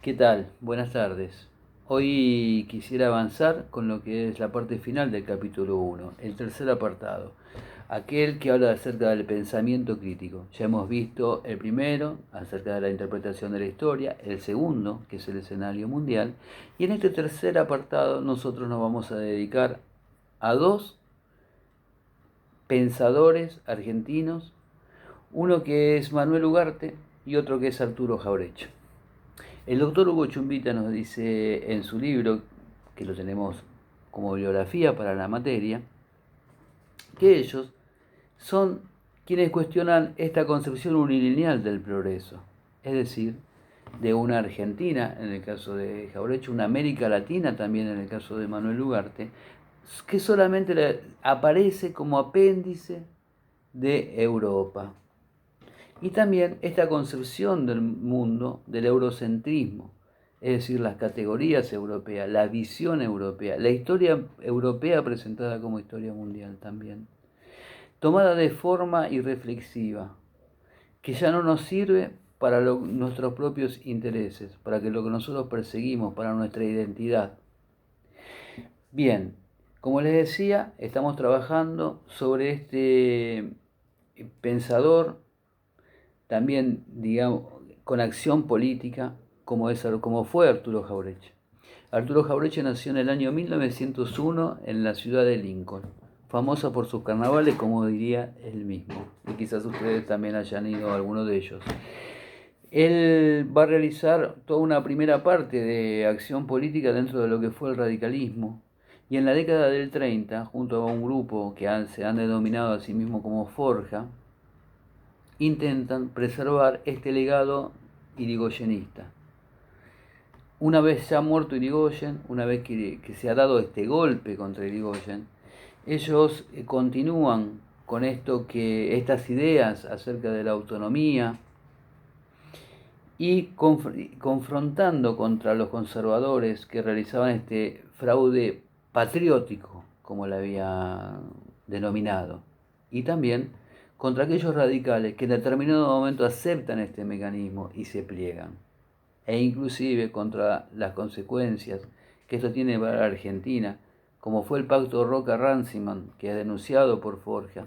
¿Qué tal? Buenas tardes. Hoy quisiera avanzar con lo que es la parte final del capítulo uno, el tercer apartado, aquel que habla acerca del pensamiento crítico. Ya hemos visto el primero, acerca de la interpretación de la historia, el segundo, que es el escenario mundial, y en este tercer apartado nosotros nos vamos a dedicar a dos pensadores argentinos, uno que es Manuel Ugarte y otro que es Arturo Jaureche. El doctor Hugo Chumbita nos dice en su libro, que lo tenemos como bibliografía para la materia, que ellos son quienes cuestionan esta concepción unilineal del progreso, es decir, de una Argentina, en el caso de Jaureche, una América Latina también en el caso de Manuel Ugarte, que solamente aparece como apéndice de Europa. Y también esta concepción del mundo del eurocentrismo, es decir, las categorías europeas, la visión europea, la historia europea presentada como historia mundial también, tomada de forma irreflexiva, que ya no nos sirve para nuestros propios intereses, para que lo que nosotros perseguimos, para nuestra identidad. Bien, como les decía, estamos trabajando sobre este pensador también, digamos, con acción política, como fue Arturo Jaureche. Arturo Jaureche nació en el año 1901 en la ciudad de Lincoln, famosa por sus carnavales, como diría él mismo, y quizás ustedes también hayan ido a alguno de ellos. Él va a realizar toda una primera parte de acción política dentro de lo que fue el radicalismo, y en la década del 30, junto a un grupo que se han denominado a sí mismo como Forja, intentan preservar este legado irigoyenista. Una vez ya muerto Irigoyen, una vez que se ha dado este golpe contra Irigoyen, ellos continúan con estas ideas acerca de la autonomía y confrontando contra los conservadores que realizaban este fraude patriótico, como le había denominado, y también contra aquellos radicales que en determinado momento aceptan este mecanismo y se pliegan, e inclusive contra las consecuencias que esto tiene para la Argentina, como fue el pacto Roca-Ranciman, que es denunciado por Forja,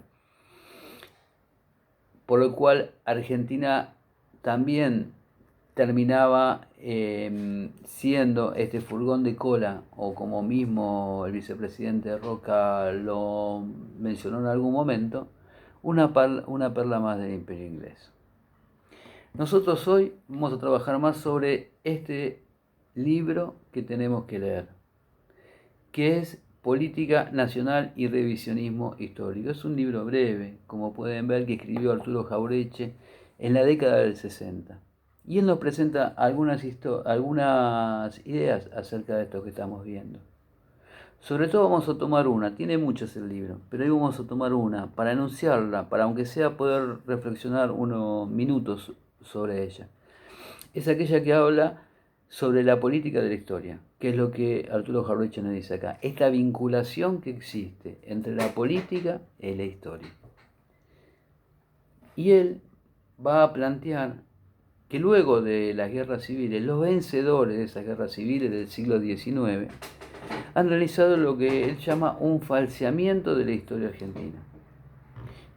por lo cual Argentina también terminaba siendo este furgón de cola, o como mismo el vicepresidente Roca lo mencionó en algún momento, una perla más del imperio inglés. Nosotros hoy vamos a trabajar más sobre este libro que tenemos que leer, que es Política Nacional y Revisionismo Histórico. Es un libro breve, como pueden ver, que escribió Arturo Jaureche en la década del 60. Y él nos presenta algunas ideas acerca de esto que estamos viendo. Sobre todo vamos a tomar una, tiene muchas el libro, pero hoy vamos a tomar una para enunciarla, para aunque sea poder reflexionar unos minutos sobre ella. Es aquella que habla sobre la política de la historia, que es lo que Arturo Jaureche nos dice acá, esta vinculación que existe entre la política y la historia. Y él va a plantear que luego de las guerras civiles, los vencedores de esas guerras civiles del siglo XIX han realizado lo que él llama un falseamiento de la historia argentina.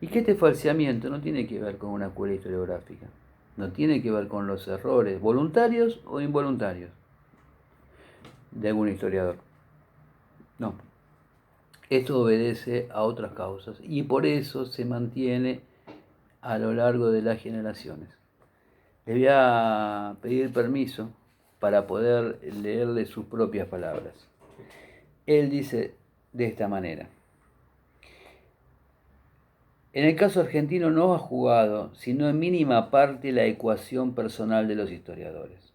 Y que este falseamiento no tiene que ver con una cura historiográfica, no tiene que ver con los errores voluntarios o involuntarios de algún historiador. No, esto obedece a otras causas y por eso se mantiene a lo largo de las generaciones. Le voy a pedir permiso para poder leerle sus propias palabras. Él dice de esta manera: en el caso argentino no ha jugado, sino en mínima parte, la ecuación personal de los historiadores.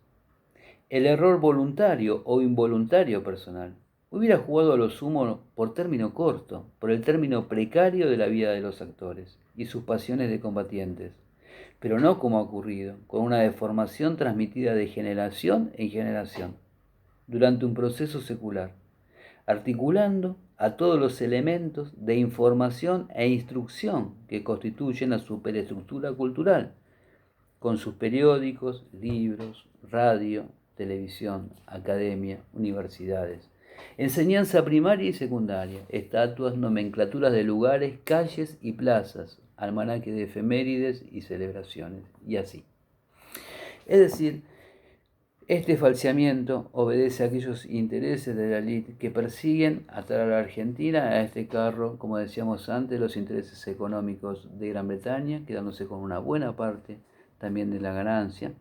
El error voluntario o involuntario personal hubiera jugado a lo sumo por término corto, por el término precario de la vida de los actores y sus pasiones de combatientes, pero no como ha ocurrido, con una deformación transmitida de generación en generación, durante un proceso secular, articulando a todos los elementos de información e instrucción que constituyen la superestructura cultural, con sus periódicos, libros, radio, televisión, academia, universidades, enseñanza primaria y secundaria, estatuas, nomenclaturas de lugares, calles y plazas, almanaque de efemérides y celebraciones, y así. Es decir, este falseamiento obedece a aquellos intereses de la élite que persiguen atraer a la Argentina a este carro, como decíamos antes, los intereses económicos de Gran Bretaña, quedándose con una buena parte también de la ganancia,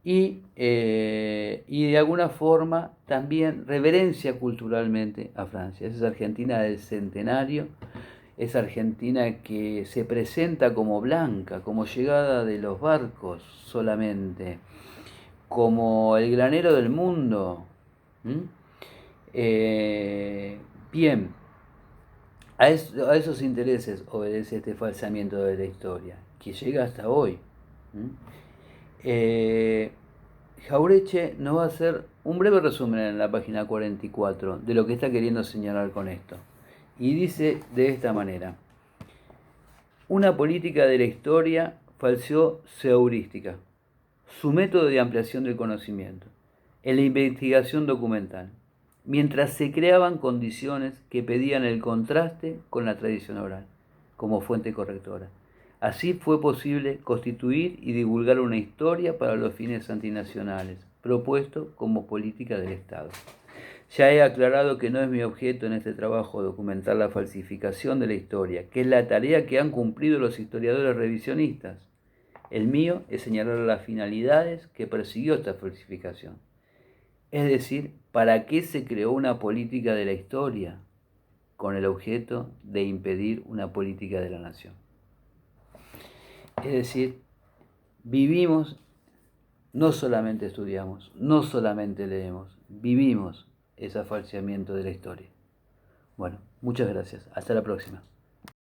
y de alguna forma también reverencia culturalmente a Francia. Esa es Argentina del centenario, es Argentina que se presenta como blanca, como llegada de los barcos solamente, como el granero del mundo. Bien, a esos intereses obedece este falsamiento de la historia, que llega hasta hoy. Jauretche nos va a hacer un breve resumen en la página 44 de lo que está queriendo señalar con esto. Y dice de esta manera: una política de la historia falseó su heurística, su método de ampliación del conocimiento, en la investigación documental, mientras se creaban condiciones que pedían el contraste con la tradición oral, como fuente correctora. Así fue posible constituir y divulgar una historia para los fines antinacionales, propuesto como política del Estado. Ya he aclarado que no es mi objeto en este trabajo documentar la falsificación de la historia, que es la tarea que han cumplido los historiadores revisionistas. El mío es señalar las finalidades que persiguió esta falsificación. Es decir, ¿para qué se creó una política de la historia? Con el objeto de impedir una política de la nación. Es decir, vivimos, no solamente estudiamos, no solamente leemos, vivimos ese falseamiento de la historia. Bueno, muchas gracias. Hasta la próxima.